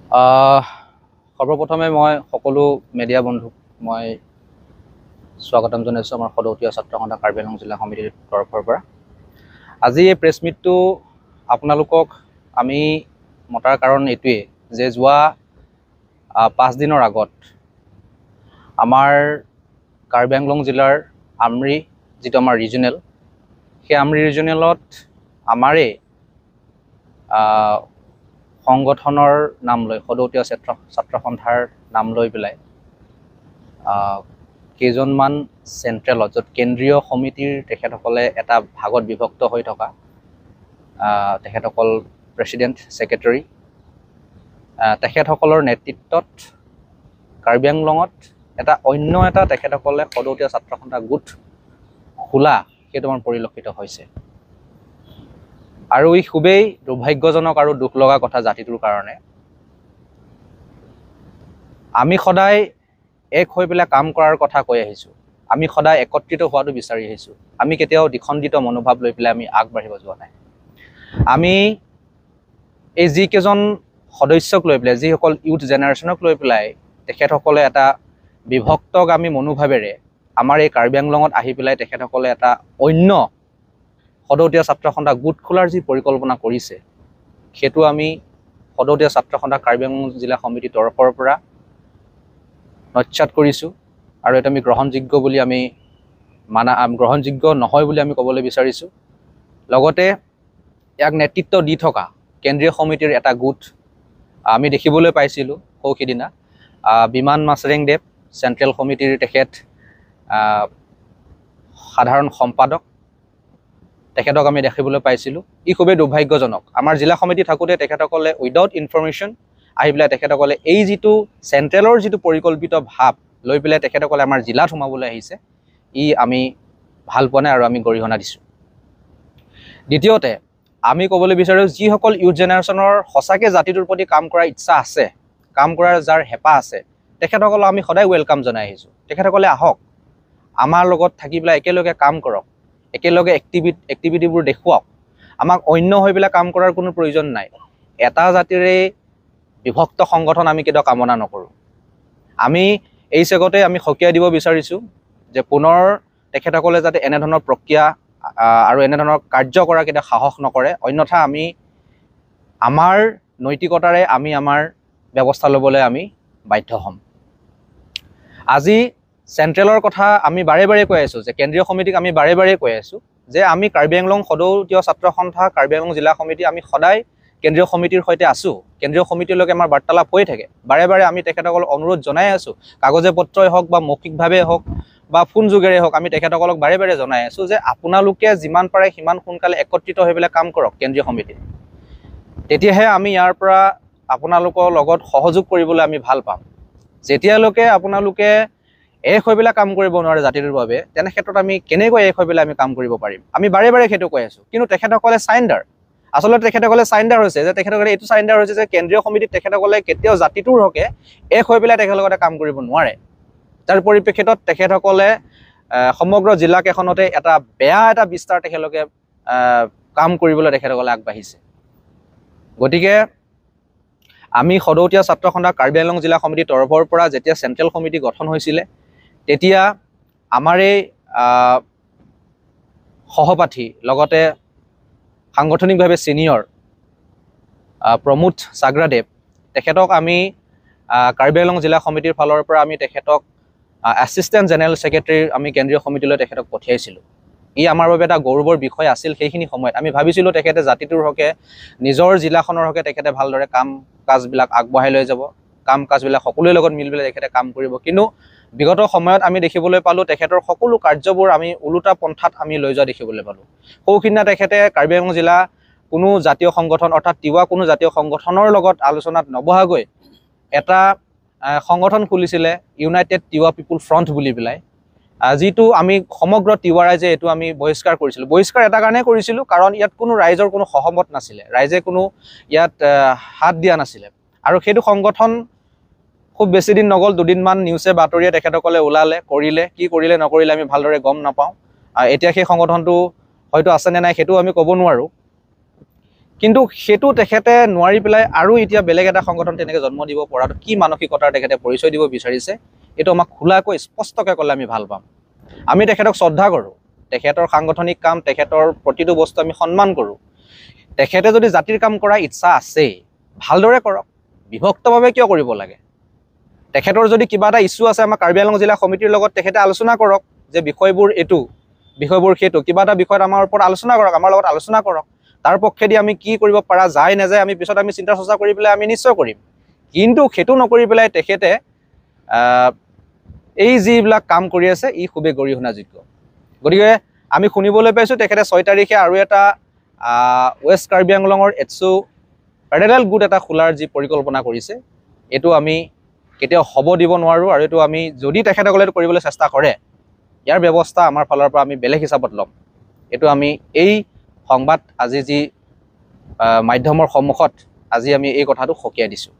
সৰ্বপ্ৰথমে মই সকলো মিডিয়া বন্ধুক মই স্বাগতম জনাইছোঁ আমাৰ সদৌতীয়া ছাত্ৰ সন্থা কাৰ্বি আংলং জিলা সমিতিৰ তৰফৰ পৰা। আজি এই প্ৰেছ মিটটো আপোনালোকক আমি মতাৰ কাৰণ এইটোৱেই যে যোৱা 5 দিনৰ আগত আমাৰ কাৰ্বি আংলং জিলাৰ আমৰি যিটো আমাৰ ৰিজনেল, সেই আমৰি ৰিজনেলত আমাৰেই সংগঠনৰ নাম লৈ সদৌতীয়া ছাত্ৰ সন্থাৰ নাম লৈ পেলাই কেইজনমান চেণ্ট্ৰেলত, য'ত কেন্দ্ৰীয় সমিতিৰ তেখেতসকলে এটা ভাগত বিভক্ত হৈ থকা তেখেতসকল প্ৰেছিডেণ্ট, ছেক্ৰেটাৰী, তেখেতসকলৰ নেতৃত্বত কাৰ্বি আংলঙত অন্য এটা তেখেতসকলে সদৌতীয়া ছাত্ৰ সন্থা গোট খোলা, সেইটো আমাৰ পৰিলক্ষিত হৈছে। আৰু ই খুবেই দুৰ্ভাগ্যজনক আৰু দুখ লগা কথা জাতিটোৰ কাৰণে। আমি সদায় এক হৈ পেলাই কাম কৰাৰ কথা কৈ আহিছোঁ, আমি সদায় একত্ৰিত হোৱাটো বিচাৰি আহিছোঁ। আমি কেতিয়াও দ্বিখণ্ডিত মনোভাৱ লৈ পেলাই আমি আগবাঢ়িব যোৱা নাই। আমি এই যিকেইজন সদস্যক লৈ পেলাই, যিসকল ইউথ জেনেৰেশ্যনক লৈ পেলাই তেখেতসকলে এটা বিভক্তগামী মনোভাৱেৰে আমাৰ এই কাৰ্বি আংলঙত আহি পেলাই তেখেতসকলে এটা অন্য সদৌতীয়া ছাত্ৰ সন্থা গোট খোলাৰ যি পৰিকল্পনা কৰিছে, সেইটো আমি সদৌতীয়া ছাত্ৰ সন্থা কাৰ্বি আংলং জিলা সমিতিৰ তৰফৰ পৰা নস্যাৎ কৰিছোঁ। আৰু এইটো আমি গ্ৰহণযোগ্য বুলি গ্ৰহণযোগ্য নহয় বুলি আমি ক'বলৈ বিচাৰিছোঁ। লগতে ইয়াক নেতৃত্ব দি থকা কেন্দ্ৰীয় সমিতিৰ এটা গোট আমি দেখিবলৈ পাইছিলোঁ সৌসিদিনা। বিমান মাছৰেংদেৱ চেণ্ট্ৰেল সমিতিৰ তেখেত সাধাৰণ সম্পাদক, তেখেতক আমি দেখিবলৈ পাইছিলোঁ। ই খুবেই দুৰ্ভাগ্যজনক। আমাৰ জিলা সমিতি থাকোঁতে তেখেতসকলে উইদাউট ইনফৰ্মেশ্যন আহি পেলাই তেখেতসকলে এই যিটো চেণ্ট্ৰেলৰ যিটো পৰিকল্পিত ভাৱ লৈ পেলাই তেখেতসকলে আমাৰ জিলাত সোমাবলৈ আহিছে, ই আমি ভাল পোৱা নাই আৰু আমি গৰিহণা দিছোঁ। দ্বিতীয়তে আমি ক'বলৈ বিচাৰোঁ, যিসকল ইউথ জেনেৰেশ্যনৰ সঁচাকৈ জাতিটোৰ প্ৰতি কাম কৰাৰ ইচ্ছা আছে, কাম কৰাৰ যাৰ হেঁপাহ আছে, তেখেতসকলক আমি সদায় ৱেলকাম জনাই আহিছোঁ। তেখেতসকলে আহক, আমাৰ লগত থাকি পেলাই একেলগে কাম কৰক, একেলগে এক্টিভিটিবোৰ দেখুৱাওক। আমাক অন্য হৈ পেলাই কাম কৰাৰ কোনো প্ৰয়োজন নাই। এটা জাতিৰে বিভক্ত সংগঠন আমি কেতিয়াও কামনা নকৰোঁ। আমি এই চেগতে আমি সকীয়াই দিব বিচাৰিছোঁ যে পুনৰ তেখেতসকলে যাতে এনেধৰণৰ প্ৰক্ৰিয়া আৰু এনেধৰণৰ কাৰ্য কৰা কেতিয়াও সাহস নকৰে, অন্যথা আমি আমাৰ নৈতিকতাৰে আমি আমাৰ ব্যৱস্থা ল'বলৈ আমি বাধ্য হ'ম। আজি চেণ্ট্ৰেলৰ কথা আমি বাৰে বাৰে কৈ আছোঁ, যে কেন্দ্ৰীয় সমিতিক আমি বাৰে বাৰে কৈ আছোঁ যে আমি কাৰ্বি আংলং সদৌতীয়া ছাত্ৰ সন্থা কাৰ্বি আংলং জিলা সমিতি আমি সদায় কেন্দ্ৰীয় সমিতিৰ সৈতে আছোঁ। কেন্দ্ৰীয় সমিতিলৈকে আমাৰ বাৰ্তালাপ হৈ থাকে। বাৰে বাৰে আমি তেখেতসকলক অনুৰোধ জনাই আছোঁ, কাগজে পত্ৰই হওক বা মৌখিকভাৱে হওক বা ফোন যোগেৰে হওক, আমি তেখেতসকলক বাৰে বাৰে জনাই আছোঁ যে আপোনালোকে যিমান পাৰে সিমান সোনকালে একত্ৰিত হৈ পেলাই কাম কৰক কেন্দ্ৰীয় সমিতিত। তেতিয়াহে আমি ইয়াৰ পৰা আপোনালোকৰ লগত সহযোগ কৰিবলৈ আমি ভাল পাম। যেতিয়ালৈকে আপোনালোকে এক হৈ পেলাই কাম কৰিব নোৱাৰে জাতিটোৰ বাবে, তেনে ক্ষেত্ৰত আমি কেনেকৈ এক হৈ পেলাই আমি কাম কৰিব পাৰিম? আমি বাৰে বাৰে সেইটো কৈ আছোঁ। কিন্তু তেখেতসকলে চাৰেণ্ডাৰ, আচলতে তেখেতসকলে চাৰেণ্ডাৰ হৈছে যে তেখেতসকলে এইটো চাৰেণ্ডাৰ হৈছে যে কেন্দ্ৰীয় সমিতিত তেখেতসকলে কেতিয়াও জাতিটোৰ হকে এক হৈ পেলাই তেখেতসকলে কাম কৰিব নোৱাৰে। তাৰ পৰিপ্ৰেক্ষিতত তেখেতসকলে সমগ্ৰ জিলাকেইখনতে এটা বেয়া এটা বিস্তাৰ তেখেতলোকে কাম কৰিবলৈ তেখেতসকলে আগবাঢ়িছে। গতিকে আমি সদৌতীয়া ছাত্ৰ সন্থা কাৰ্বি আংলং জিলা সমিতিৰ তৰফৰ পৰা যেতিয়া চেণ্ট্ৰেল সমিতি গঠন হৈছিলে, তেতিয়া আমাৰেই সহপাঠী, লগতে সাংগঠনিকভাৱে ছিনিয়ৰ প্ৰমোদ চাগ্ৰাদেৱ, তেখেতক আমি কাৰ্বি আংলং জিলা সমিতিৰ ফালৰ পৰা আমি তেখেতক এছিষ্টেণ্ট জেনেৰেল ছেক্ৰেটাৰী আমি কেন্দ্ৰীয় সমিতিলৈ তেখেতক পঠিয়াইছিলোঁ। ই আমাৰ বাবে এটা গৌৰৱৰ বিষয় আছিল। সেইখিনি সময়ত আমি ভাবিছিলোঁ তেখেতে জাতিটোৰ হকে, নিজৰ জিলাখনৰ হকে তেখেতে ভালদৰে কাম কাজবিলাক আগবঢ়াই লৈ যাব, কাম কাজবিলাক সকলোৰে লগত মিলি পেলাই তেখেতে কাম কৰিব। কিন্তু বিগত সময়ত আমি দেখিবলৈ পালোঁ তেখেতৰ সকলো কাৰ্যবোৰ আমি ওলোটা পন্থাত আমি লৈ যোৱা দেখিবলৈ পালোঁ। সৌখিদিনা তেখেতে কাৰ্বি আংলং জিলা কোনো জাতীয় সংগঠন অৰ্থাৎ তিৱা কোনো জাতীয় সংগঠনৰ লগত আলোচনাত নবহাকৈ এটা সংগঠন খুলিছিলে, ইউনাইটেড তিৱা পিপুল ফ্ৰণ্ট বুলি পেলাই, যিটো আমি সমগ্ৰ তিৱা ৰাইজে এইটো আমি বহিষ্কাৰ কৰিছিলোঁ। বহিষ্কাৰ এটা কাৰণেই কৰিছিলোঁ, কাৰণ ইয়াত কোনো ৰাইজৰ কোনো সহমত নাছিলে, ৰাইজে কোনো ইয়াত হাত দিয়া নাছিলে। আৰু সেইটো সংগঠন খুব বেছি দিন নগ'ল, দুদিনমান নিউজে বাতৰিয়ে তেখেতসকলে ওলালে, কৰিলে, কি কৰিলে নকৰিলে আমি ভালদৰে গম নাপাওঁ। এতিয়া সেই সংগঠনটো হয়তো আছেনে নাই সেইটো আমি ক'ব নোৱাৰোঁ। কিন্তু সেইটো তেখেতে নোৱাৰি পেলাই আৰু এতিয়া বেলেগ এটা সংগঠন তেনেকৈ জন্ম দিব পৰাটো কি মানসিকতাৰ তেখেতে পৰিচয় দিব বিচাৰিছে, এইটো আমাক খোলাকৈ স্পষ্টকৈ ক'লে আমি ভাল পাম। আমি তেখেতক শ্ৰদ্ধা কৰোঁ, তেখেতৰ সাংগঠনিক কাম, তেখেতৰ প্ৰতিটো বস্তু আমি সন্মান কৰোঁ। তেখেতে যদি জাতিৰ কাম কৰাৰ ইচ্ছা আছে, ভালদৰে কৰক, বিভক্তভাৱে কিয় কৰিব লাগে? তেখেতৰ যদি কিবা এটা ইছ্যু আছে আমাৰ কাৰ্বি আংলং জিলা সমিতিৰ লগত, তেখেতে আলোচনা কৰক যে বিষয়বোৰ এইটো, বিষয়বোৰ সেইটো, কিবা এটা বিষয়ত আমাৰ ওপৰত আলোচনা কৰক, আমাৰ লগত আলোচনা কৰক। তাৰ পক্ষেদি আমি কি কৰিব পৰা যায় নাযায় আমি পিছত আমি চিন্তা চৰ্চা কৰি পেলাই আমি নিশ্চয় কৰিম। কিন্তু সেইটো নকৰি পেলাই তেখেতে এই যিবিলাক কাম কৰি আছে ই খুবেই গৰিহণাযোগ্য। গতিকে আমি শুনিবলৈ পাইছোঁ তেখেতে 6 তাৰিখে আৰু এটা ৱেষ্ট কাৰ্বি আংলঙৰ এটছু পেৰেলেল গোট এটা খোলাৰ যি পৰিকল্পনা কৰিছে, এইটো আমি কেতিয়াও হ'ব দিব নোৱাৰোঁ। আৰু এইটো আমি যদি তেখেতসকলে এইটো কৰিবলৈ চেষ্টা কৰে, ইয়াৰ ব্যৱস্থা আমাৰ ফালৰ পৰা আমি বেলেগ হিচাপত ল'ম। এইটো আমি এই সংবাদ আজি যি মাধ্যমৰ সন্মুখত আজি আমি এই কথাটো সকীয়াই দিছোঁ।